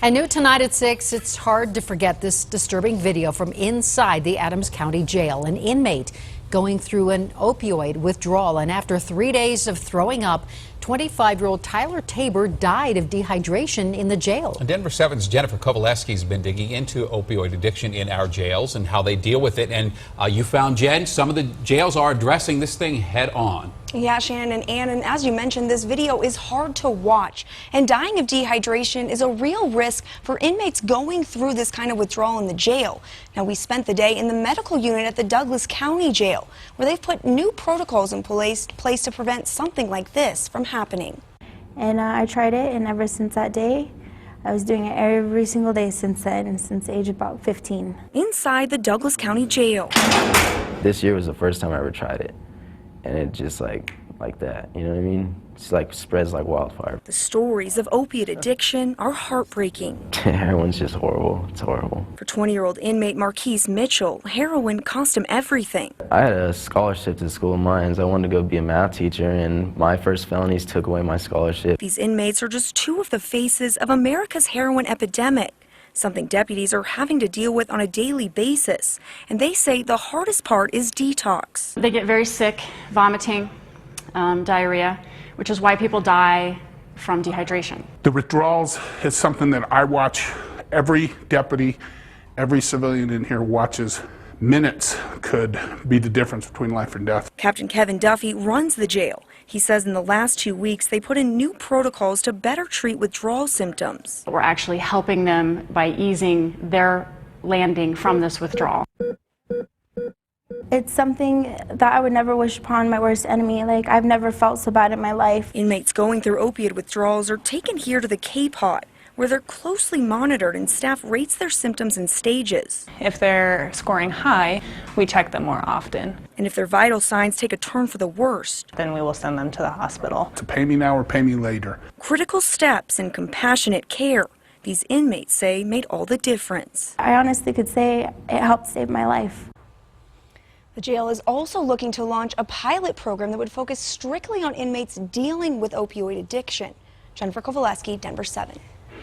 And new tonight at 6, it's hard to forget this disturbing video from inside the Adams County Jail. An inmate going through an opioid withdrawal, and after 3 days of throwing up, 25-year-old Tyler Tabor died of dehydration in the jail. Denver 7's Jennifer Kovaleski has been digging into opioid addiction in our jails and how they deal with it. And you found, Jen, some of the jails are addressing this thing head on. Yeah, Shannon and Ann, and as you mentioned, this video is hard to watch. And dying of dehydration is a real risk for inmates going through this kind of withdrawal in the jail. Now, we spent the day in the medical unit at the Douglas County Jail, where they've put new protocols in place to prevent something like this from happening. And I tried it, and ever since that day, I was doing it every single day since then, since age about 15. Inside the Douglas County Jail. This year was the first time I ever tried it. And it just like that, you know what I mean? It's like spreads like wildfire. The stories of opiate addiction are heartbreaking. Heroin's just horrible. It's horrible. For 20-year-old inmate Marquise Mitchell, heroin cost him everything. I had a scholarship to the School of Mines. I wanted to go be a math teacher, and my first felonies took away my scholarship. These inmates are just two of the faces of America's heroin epidemic, something deputies are having to deal with on a daily basis. And they say the hardest part is detox. They get very sick, vomiting, diarrhea, which is why people die from dehydration. The withdrawals is something that I watch. Every deputy, every civilian in here watches. Minutes could be the difference between life and death. Captain Kevin Duffy runs the jail. He says in the last 2 weeks they put in new protocols to better treat withdrawal symptoms. We're actually helping them by easing their landing from this withdrawal. It's something that I would never wish upon my worst enemy. Like, I've never felt so bad in my life. Inmates going through opiate withdrawals are taken here to the K-Pod, where they're closely monitored and staff rates their symptoms in stages. If they're scoring high, we check them more often. And if their vital signs take a turn for the worst, then we will send them to the hospital. To pay me now or pay me later. Critical steps and compassionate care, these inmates say, made all the difference. I honestly could say it helped save my life. The jail is also looking to launch a pilot program that would focus strictly on inmates dealing with opioid addiction. Jennifer Kovaleski, Denver 7.